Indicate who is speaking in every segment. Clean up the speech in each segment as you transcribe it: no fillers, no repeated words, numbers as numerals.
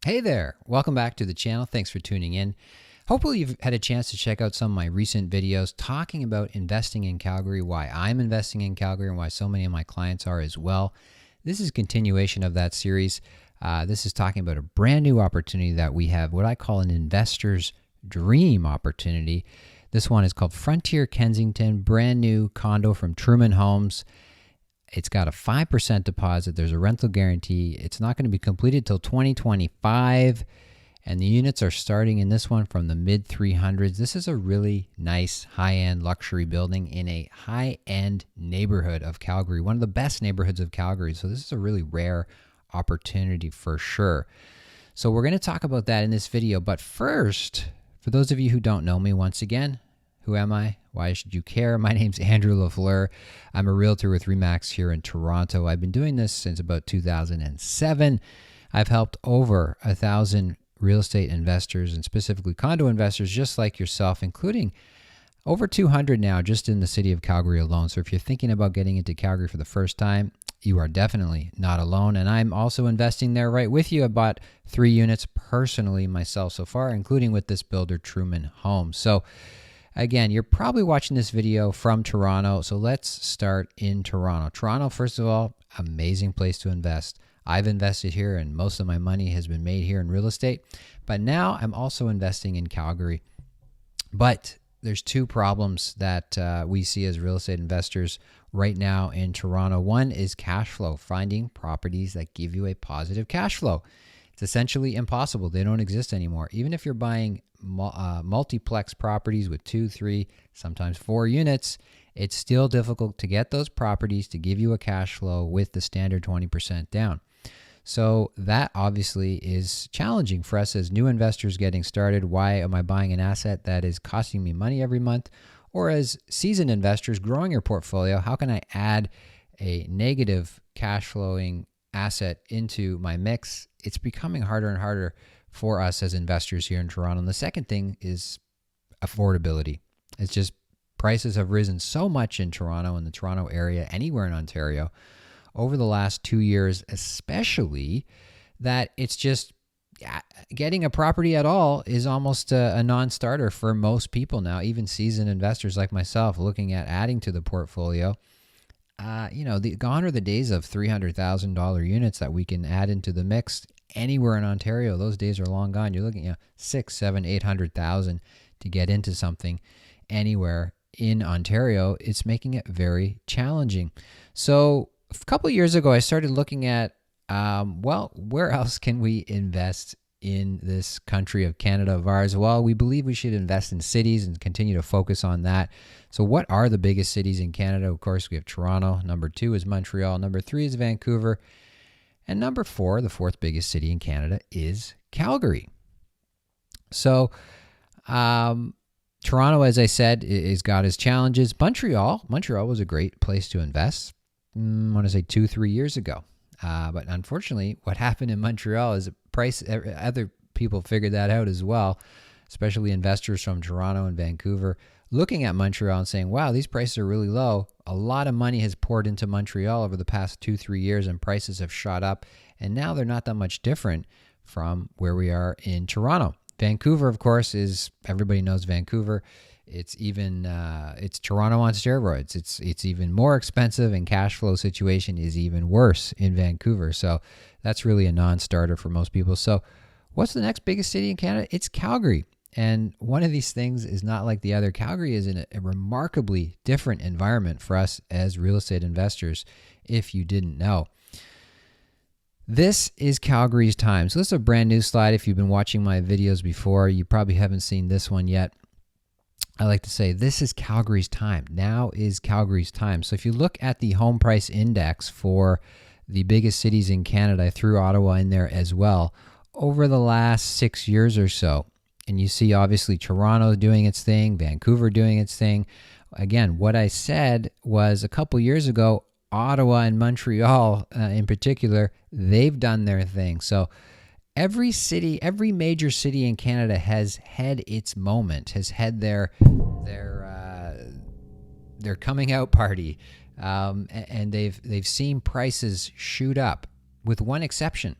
Speaker 1: Hey there, welcome back to the channel. Thanks for tuning in. Hopefully you've had a chance to check out some of my recent videos talking about investing in Calgary, why I'm investing in Calgary, and why so many of my clients are as well. This is a continuation of that series. This is talking about a brand new opportunity that we have, what I call an investor's dream opportunity. This one is called Frontier Kensington, brand new condo from Truman Homes. It's got a 5% deposit. There's a rental guarantee. It's not going to be completed till 2025. And the units are starting in this one from the mid 300s. This is a really nice high-end luxury building in a high-end neighborhood of Calgary, one of the best neighborhoods of Calgary. So this is a really rare opportunity for sure. So we're going to talk about that in this video. But first, for those of you who don't know me, once again, who am I? Why should you care? My name's Andrew LaFleur. I'm a realtor with RE/MAX here in Toronto. I've been doing this since about 2007. I've helped over 1,000 real estate investors and specifically condo investors just like yourself, including over 200 now just in the city of Calgary alone. So if you're thinking about getting into Calgary for the first time, you are definitely not alone. And I'm also investing there right with you. I bought 3 units personally myself so far, including with this builder, Truman Homes. So again, you're probably watching this video from Toronto, so let's start in Toronto. Toronto, first of all, amazing place to invest. I've invested here and most of my money has been made here in real estate, but now I'm also investing in Calgary. But there's 2 problems that we see as real estate investors right now in Toronto. One is cash flow, finding properties that give you a positive cash flow. It's essentially impossible. They don't exist anymore. Even if you're buying multiplex properties with 2, 3, sometimes 4 units, it's still difficult to get those properties to give you a cash flow with the standard 20% down. So that obviously is challenging for us as new investors getting started. Why am I buying an asset that is costing me money every month? Or as seasoned investors growing your portfolio, how can I add a negative cash flowing asset into my mix? It's becoming harder and harder for us as investors here in Toronto. And the second thing is affordability. It's just prices have risen so much in Toronto and the Toronto area, anywhere in Ontario, over the last 2 years especially, that it's just getting a property at all is almost a non-starter for most people now, even seasoned investors like myself looking at adding to the portfolio. Gone are the days of $300,000 units that we can add into the mix anywhere in Ontario. Those days are long gone. You're looking at 600,000, 700,000, 800,000 to get into something anywhere in Ontario. It's making it very challenging. So a couple of years ago, I started looking at, where else can we invest in this country of Canada of ours? Well, we believe we should invest in cities and continue to focus on that. So what are the biggest cities in Canada? Of course, we have Toronto. Number 2 is Montreal. Number 3 is Vancouver. And number 4, the 4th biggest city in Canada, is Calgary. So Toronto, as I said, is got its challenges. Montreal was a great place to invest, I want to say 2-3 years ago. But unfortunately, what happened in Montreal is other people figured that out as well, especially investors from Toronto and Vancouver, looking at Montreal and saying, wow, these prices are really low. A lot of money has poured into Montreal over the past 2-3 years and prices have shot up. And now they're not that much different from where we are in Toronto. Vancouver, of course, everybody knows Vancouver. It's Toronto on steroids. It's even more expensive and cash flow situation is even worse in Vancouver. So that's really a non-starter for most people. So what's the next biggest city in Canada? It's Calgary. And one of these things is not like the other. Calgary is in a remarkably different environment for us as real estate investors, if you didn't know. This is Calgary's time. So this is a brand new slide. If you've been watching my videos before, you probably haven't seen this one yet. I like to say this is Calgary's time. Now is Calgary's time. So if you look at the home price index for the biggest cities in Canada, I threw Ottawa in there as well, over the last 6 years or so. And you see obviously Toronto doing its thing, Vancouver doing its thing. Again, what I said was a couple years ago, Ottawa and Montreal in particular, they've done their thing. So every city, every major city in Canada has had its moment, has had their coming out party, and they've seen prices shoot up, with one exception,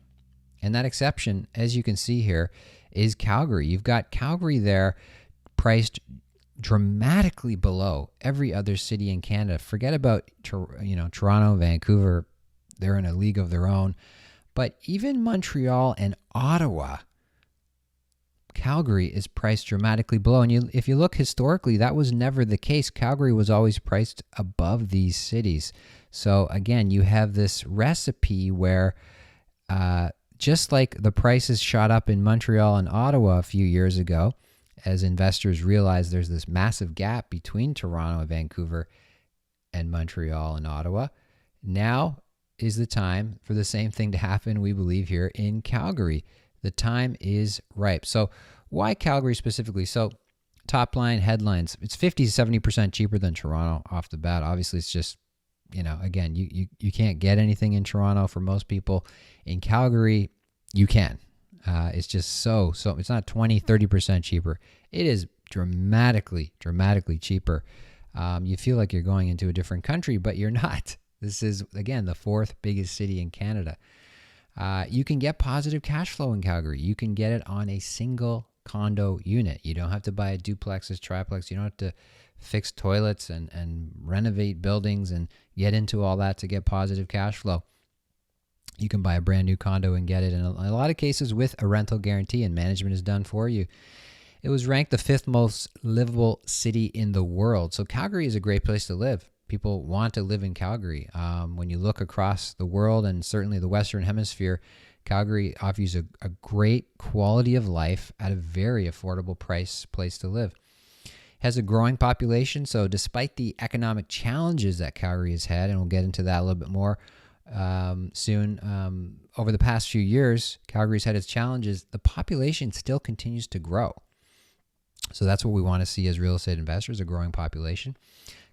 Speaker 1: And that exception, as you can see here, is Calgary. You've got Calgary there priced dramatically below every other city in Canada. Forget about Toronto, Vancouver, they're in a league of their own. But even Montreal and Ottawa, Calgary is priced dramatically below. And if you look historically, that was never the case. Calgary was always priced above these cities. So again, you have this recipe where just like the prices shot up in Montreal and Ottawa a few years ago, as investors realize there's this massive gap between Toronto and Vancouver and Montreal and Ottawa, now is the time for the same thing to happen, we believe, here in Calgary. The time is ripe. So why Calgary specifically? So top line headlines, it's 50 to 70% cheaper than Toronto off the bat. Obviously, it's just, again, you can't get anything in Toronto for most people. In Calgary, you can. It's just so it's not 20, 30% cheaper. It is dramatically cheaper. You feel like you're going into a different country, but you're not. This is, again, the fourth biggest city in Canada. You can get positive cash flow in Calgary. You can get it on a single condo unit. You don't have to buy a duplexes, triplex. You don't have to fix toilets and renovate buildings and get into all that to get positive cash flow. You can buy a brand new condo and get it in a lot of cases with a rental guarantee, and management is done for you. It was ranked the 5th most livable city in the world. So Calgary is a great place to live. People want to live in Calgary. When you look across the world, and certainly the Western Hemisphere, Calgary offers a great quality of life at a very affordable place to live. It has a growing population, so despite the economic challenges that Calgary has had, and we'll get into that a little bit more soon, over the past few years, Calgary's had its challenges. The population still continues to grow. So that's what we want to see as real estate investors, a growing population.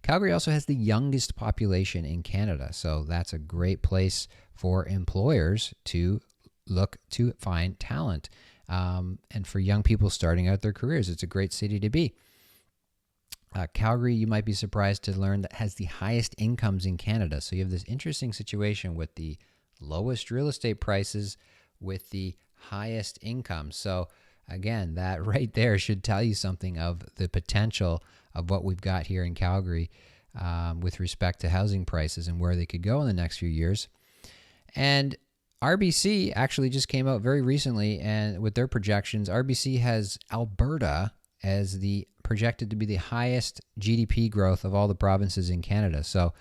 Speaker 1: Calgary also has the youngest population in Canada, so that's a great place for employers to look to find talent. And for young people starting out their careers, it's a great city to be. Calgary, you might be surprised to learn, that has the highest incomes in Canada. So you have this interesting situation with the lowest real estate prices with the highest income. So again, that right there should tell you something of the potential of what we've got here in Calgary with respect to housing prices and where they could go in the next few years. And RBC actually just came out very recently, and with their projections, RBC has Alberta as the projected to be the highest GDP growth of all the provinces in Canada. So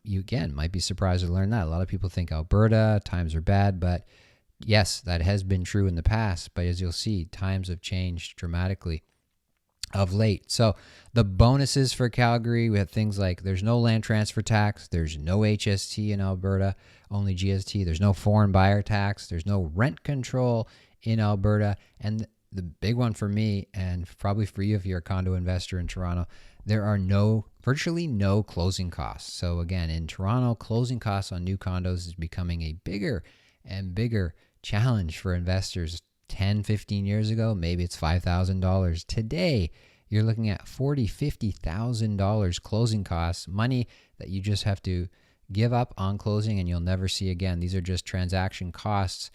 Speaker 1: you, again, might be surprised to learn that. A lot of people think Alberta, times are bad, but yes, that has been true in the past. But as you'll see, times have changed dramatically of late. So the bonuses for Calgary, we have things like there's no land transfer tax, there's no HST in Alberta, only GST, there's no foreign buyer tax, there's no rent control in Alberta, and the big one for me, and probably for you if you're a condo investor in Toronto, there are virtually no closing costs. So again, in Toronto, closing costs on new condos is becoming a bigger and bigger challenge for investors. 10, 15 years ago, maybe it's $5,000. Today, you're looking at $40,000, $50,000 closing costs, money that you just have to give up on closing and you'll never see again. These are just transaction costs.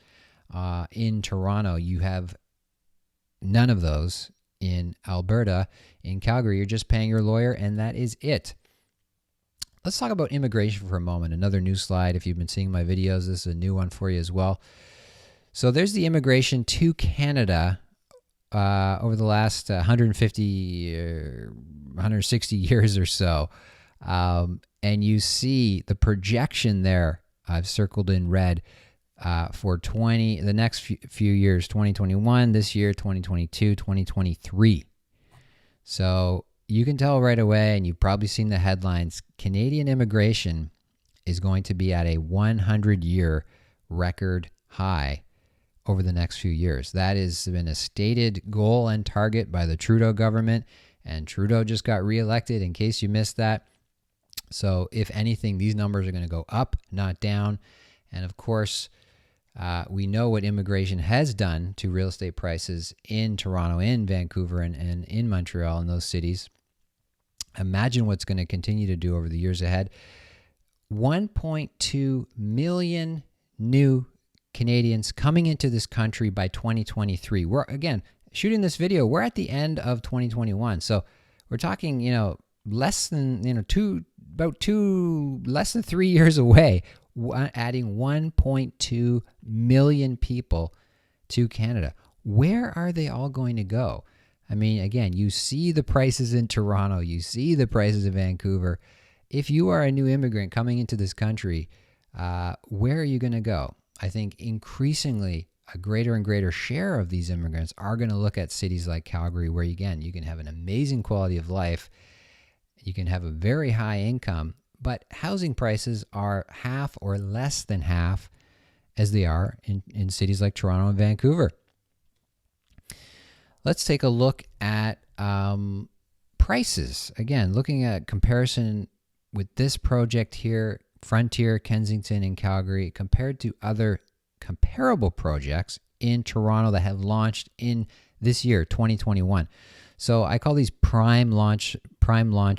Speaker 1: In Toronto, you have none of those. In Alberta. In Calgary, you're just paying your lawyer, and that is it. Let's talk about immigration for a moment. Another new slide. If you've been seeing my videos, this is a new one for you as well. So there's the immigration to Canada over the last 150 or 160 years or so. And you see the projection there, I've circled in red, for the next few years, 2021, this year, 2022, 2023. So you can tell right away, and you've probably seen the headlines, Canadian immigration is going to be at a 100-year record high over the next few years. That has been a stated goal and target by the Trudeau government, and Trudeau just got reelected, in case you missed that. So if anything, these numbers are going to go up, not down. And of course, we know what immigration has done to real estate prices in Toronto, in Vancouver, and in Montreal, in those cities. Imagine what's going to continue to do over the years ahead. 1.2 million new Canadians coming into this country by 2023. We're, again, shooting this video, we're at the end of 2021. So we're talking, less than, less than 3 years away, adding 1.2 million people to Canada. Where are they all going to go? I mean, again, you see the prices in Toronto, you see the prices in Vancouver. If you are a new immigrant coming into this country, where are you going to go? I think increasingly a greater and greater share of these immigrants are going to look at cities like Calgary, where, again, you can have an amazing quality of life, you can have a very high income, but housing prices are half or less than half as they are in cities like Toronto and Vancouver. Let's take a look at prices. Again, looking at comparison with this project here, Frontier, Kensington, and Calgary, compared to other comparable projects in Toronto that have launched in this year, 2021. So I call these prime launch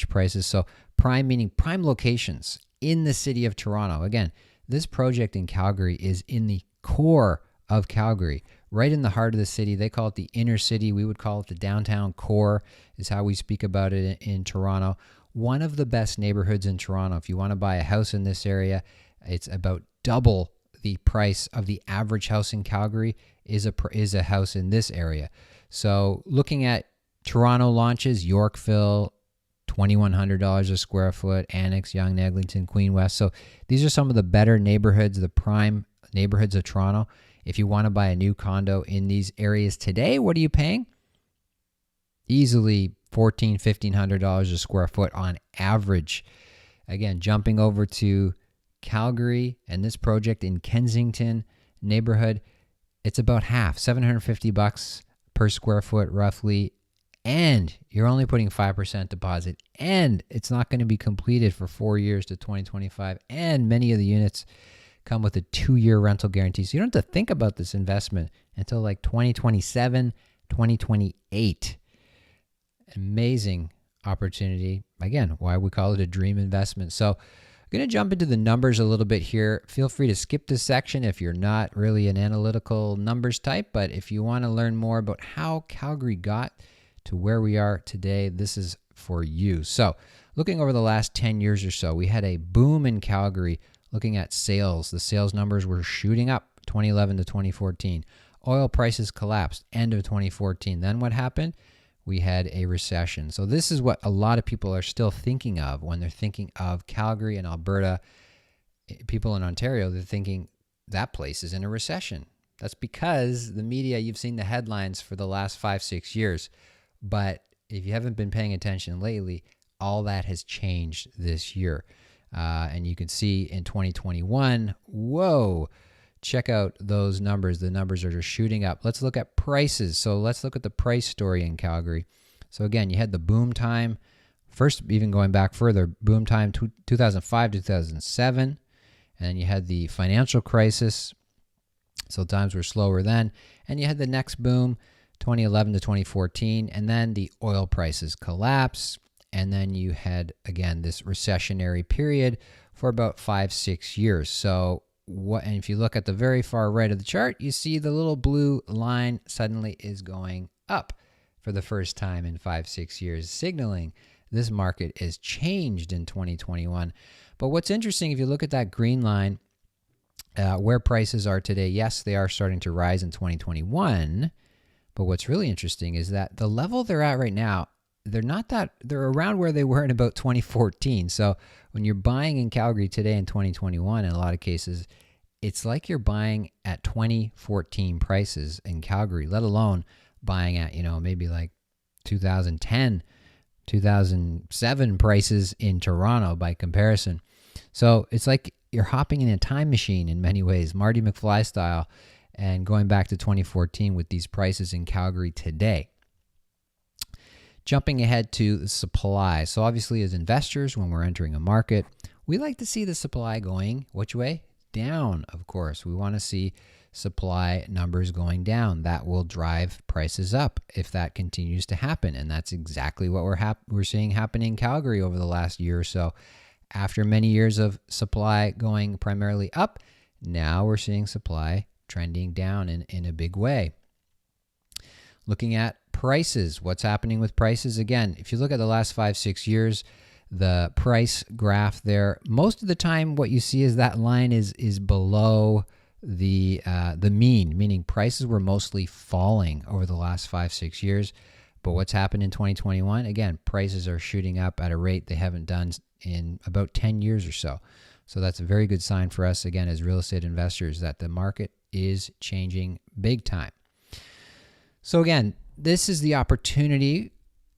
Speaker 1: prices. So prime meaning prime locations in the city of Toronto. Again, this project in Calgary is in the core of Calgary, right in the heart of the city. They call it the inner city. We would call it the downtown core, is how we speak about it in Toronto. One of the best neighborhoods in Toronto. If you want to buy a house in this area, it's about double the price of the average house in Calgary is a house in this area. So looking at Toronto launches, Yorkville, $2,100 a square foot, Annex, Yonge, Eglinton, Queen West. So these are some of the better neighborhoods, the prime neighborhoods of Toronto. If you want to buy a new condo in these areas today, what are you paying? Easily $1,400-$1,500 a square foot on average. Again, jumping over to Calgary and this project in Kensington neighborhood, it's about half, $750 per square foot roughly, and you're only putting 5% deposit, and it's not going to be completed for 4 years to 2025, and many of the units come with a 2-year rental guarantee. So you don't have to think about this investment until like 2027, 2028. Amazing opportunity. Again, why we call it a dream investment. So I'm going to jump into the numbers a little bit here. Feel free to skip this section if you're not really an analytical numbers type, but if you want to learn more about how Calgary got to where we are today, this is for you. So looking over the last 10 years or so, we had a boom in Calgary. Looking at sales, the sales numbers were shooting up 2011 to 2014. Oil prices collapsed end of 2014. Then what happened? We had a recession. So this is what a lot of people are still thinking of when they're thinking of Calgary and Alberta. People in Ontario, they're thinking that place is in a recession. That's because the media, you've seen the headlines for the last 5-6 years. But if you haven't been paying attention lately, all that has changed this year. And you can see in 2021, whoa, check out those numbers. The numbers are just shooting up. Let's look at prices. So let's look at the price story in Calgary. So again, you had the boom time. First, even going back further, boom time 2005, 2007. And then you had the financial crisis. So times were slower then. And you had the next boom, 2011 to 2014. And then the oil prices collapsed. And then you had, again, this recessionary period for about 5-6 years. So and if you look at the very far right of the chart, you see the little blue line suddenly is going up for the first time in 5-6 years, signaling this market is changed in 2021. But what's interesting, if you look at that green line, where prices are today, yes, they are starting to rise in 2021. But what's really interesting is that the level they're at right now, they're around where they were in about 2014. So when you're buying in Calgary today in 2021, in a lot of cases, it's like you're buying at 2014 prices in Calgary, let alone buying at, maybe like 2010, 2007 prices in Toronto by comparison. So it's like you're hopping in a time machine in many ways, Marty McFly style, and going back to 2014 with these prices in Calgary today. Jumping ahead to the supply. So obviously as investors, when we're entering a market, we like to see the supply going which way? Down, of course. We want to see supply numbers going down. That will drive prices up if that continues to happen. And that's exactly what we're seeing happen in Calgary over the last year or so. After many years of supply going primarily up, now we're seeing supply trending down in a big way. Looking at prices, what's happening with prices? Again, if you look at the last 5-6 years, the price graph there, most of the time what you see is that line is below the mean, meaning prices were mostly falling over the last 5-6 years. But what's happened in 2021? Again, prices are shooting up at a rate they haven't done in about 10 years or so. So that's a very good sign for us, again, as real estate investors, that the market is changing big time. So again, this is the opportunity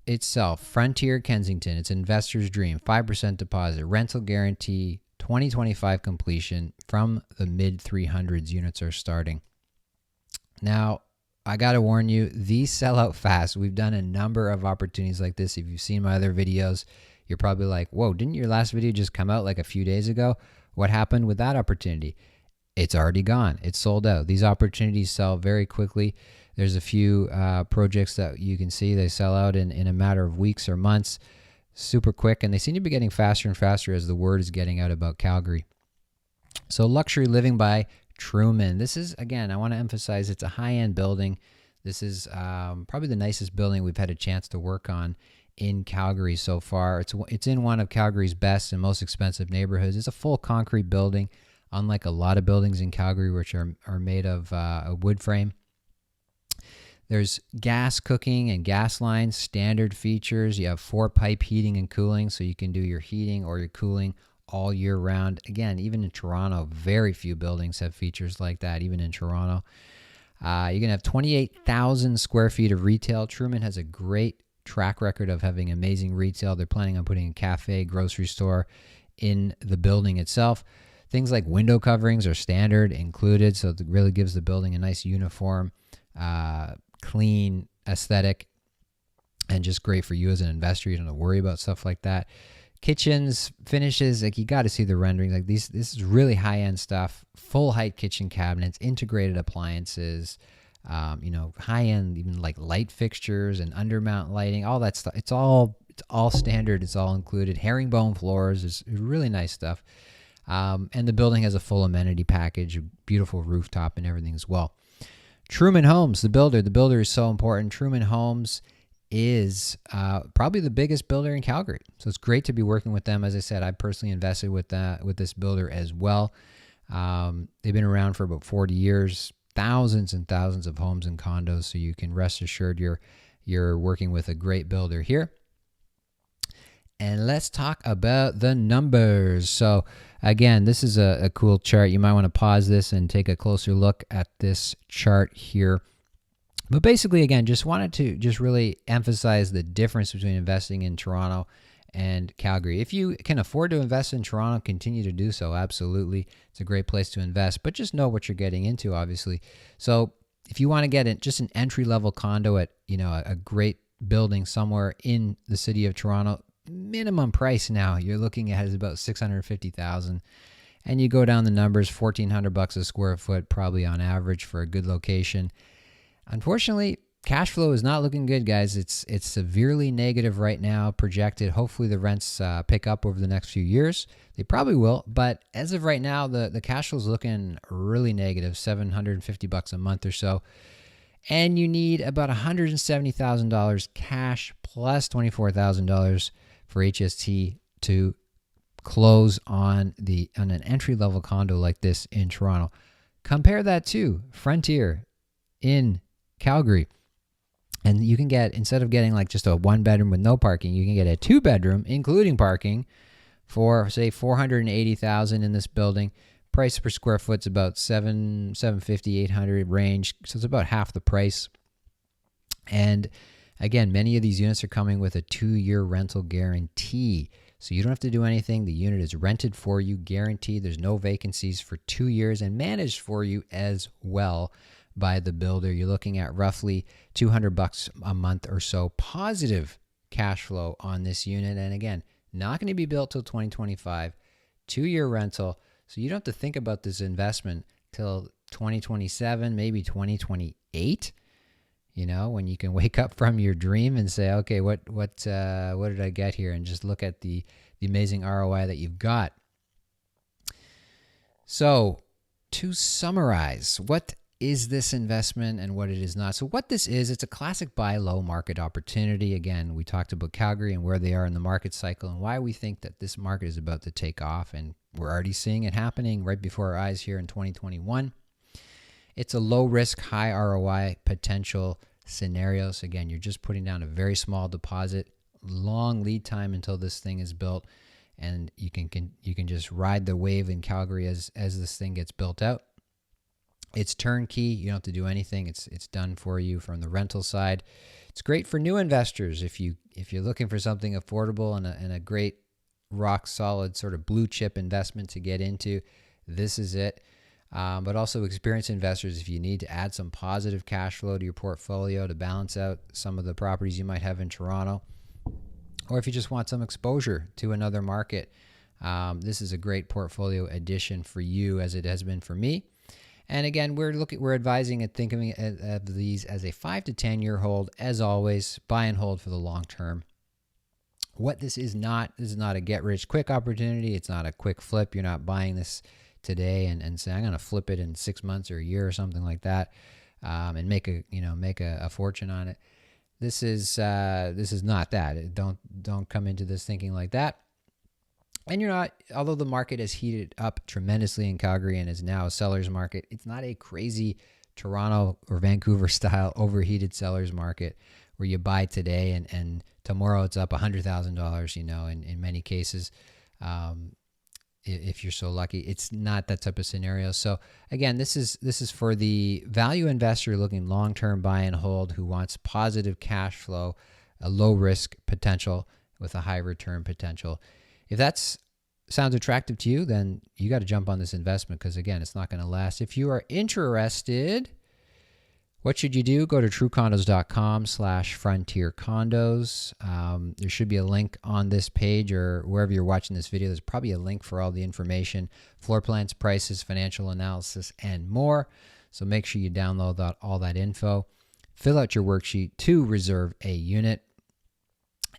Speaker 1: itself. Frontier Kensington, it's an investor's dream, 5% deposit, rental guarantee, 2025 completion. From the mid 300s, units are starting. Now, I got to warn you, these sell out fast. We've done a number of opportunities like this. If you've seen my other videos, you're probably like, whoa, didn't your last video just come out like a few days ago? What happened with that opportunity? It's already gone. It's sold out. These opportunities sell very quickly. There's a few projects that you can see they sell out in a matter of weeks or months, super quick, and they seem to be getting faster and faster as the word is getting out about Calgary. So Luxury Living by Truman. This is, again, I want to emphasize, it's a high-end building. This is probably the nicest building we've had a chance to work on in Calgary so far. It's in one of Calgary's best and most expensive neighborhoods. It's a full concrete building, unlike a lot of buildings in Calgary, which are made of a wood frame. There's gas cooking and gas lines, standard features. You have 4-pipe heating and cooling, so you can do your heating or your cooling all year round. Again, even in Toronto, very few buildings have features like that, even in Toronto. You're going to have 28,000 square feet of retail. Truman has a great track record of having amazing retail. They're planning on putting a cafe, grocery store in the building itself. Things like window coverings are standard included, so it really gives the building a nice uniform, clean aesthetic, and just great for you as an investor. You don't have to worry about stuff like that. Kitchens, finishes, like you got to see the renderings. Like this is really high-end stuff. Full height kitchen cabinets, integrated appliances, high-end even like light fixtures and undermount lighting, all that stuff. It's all standard. It's all included. Herringbone floors is really nice stuff. And the building has a full amenity package, a beautiful rooftop and everything as well. Truman Homes, the builder. The builder is so important. Truman Homes is probably the biggest builder in Calgary. So it's great to be working with them. As I said, I personally invested with this builder as well. They've been around for about 40 years, thousands and thousands of homes and condos. So you can rest assured you're working with a great builder here. And let's talk about the numbers. So again, this is a cool chart. You might want to pause this and take a closer look at this chart here. But basically, again, just wanted to just really emphasize the difference between investing in Toronto and Calgary. If you can afford to invest in Toronto, continue to do so. Absolutely. It's a great place to invest, but just know what you're getting into, obviously. So if you want to get just an entry-level condo at, a great building somewhere in the city of Toronto, minimum price now you're looking at is about $650,000, and you go down the numbers, $1,400 a square foot, probably on average for a good location. Unfortunately, cash flow is not looking good, guys. It's severely negative right now, projected. Hopefully the rents pick up over the next few years. They probably will, but as of right now, the cash flow is looking really negative, $750 a month or so. And you need about $170,000 cash plus $24,000 for HST to close on an entry-level condo like this in Toronto. Compare that to Frontier in Calgary. And you can get, instead of getting like just a 1-bedroom with no parking, you can get a 2-bedroom, including parking, for say $480,000 in this building. Price per square foot's about $750, $800 range. So it's about half the price. And again, many of these units are coming with a 2-year rental guarantee. So you don't have to do anything. The unit is rented for you, guaranteed. There's no vacancies for 2 years and managed for you as well by the builder. You're looking at roughly $200 a month or so positive cash flow on this unit. And again, not going to be built till 2025, 2-year rental. So you don't have to think about this investment till 2027, maybe 2028. When you can wake up from your dream and say, okay, what did I get here? And just look at the amazing ROI that you've got. So to summarize, what is this investment and what it is not. So what this is, it's a classic buy low market opportunity. Again, we talked about Calgary and where they are in the market cycle and why we think that this market is about to take off. And we're already seeing it happening right before our eyes here in 2021. It's a low risk, high ROI potential scenario. So again, you're just putting down a very small deposit, long lead time until this thing is built. And you can just ride the wave in Calgary as this thing gets built out. It's turnkey. You don't have to do anything. It's done for you from the rental side. It's great for new investors if you're looking for something affordable and a great rock solid sort of blue chip investment to get into. This is it. But also experienced investors if you need to add some positive cash flow to your portfolio to balance out some of the properties you might have in Toronto, or if you just want some exposure to another market. This is a great portfolio addition for you, as it has been for me. And again, we're advising and thinking of these as a 5 to 10 year hold. As always, buy and hold for the long term. What this is not a get rich quick opportunity. It's not a quick flip. You're not buying this today and saying I'm going to flip it in 6 months or a year or something like that, and make a fortune on it. This is not that. Don't come into this thinking like that. And you're not, although the market has heated up tremendously in Calgary and is now a seller's market, it's not a crazy Toronto or Vancouver style overheated seller's market where you buy today and tomorrow it's up $100,000, in many cases, if you're so lucky. It's not that type of scenario. So again, this is for the value investor looking long-term buy and hold who wants positive cash flow, a low risk potential with a high return potential. If that sounds attractive to you, then you got to jump on this investment because, again, it's not going to last. If you are interested, what should you do? Go to truecondos.com/frontiercondos. There should be a link on this page or wherever you're watching this video. There's probably a link for all the information, floor plans, prices, financial analysis, and more. So make sure you download all that info. Fill out your worksheet to reserve a unit.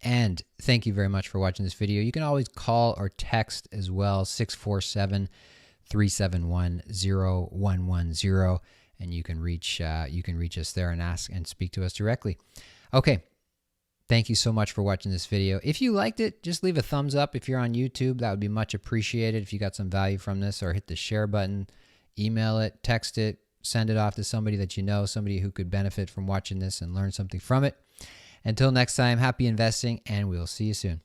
Speaker 1: And thank you very much for watching this video. You can always call or text as well, 647-371-0110, and you can reach us there and ask and speak to us directly. Okay, thank you so much for watching this video. If you liked it, just leave a thumbs up. If you're on YouTube, that would be much appreciated. If you got some value from this, or hit the share button, email it, text it, send it off to somebody that you know, somebody who could benefit from watching this and learn something from it. Until next time, happy investing, and we'll see you soon.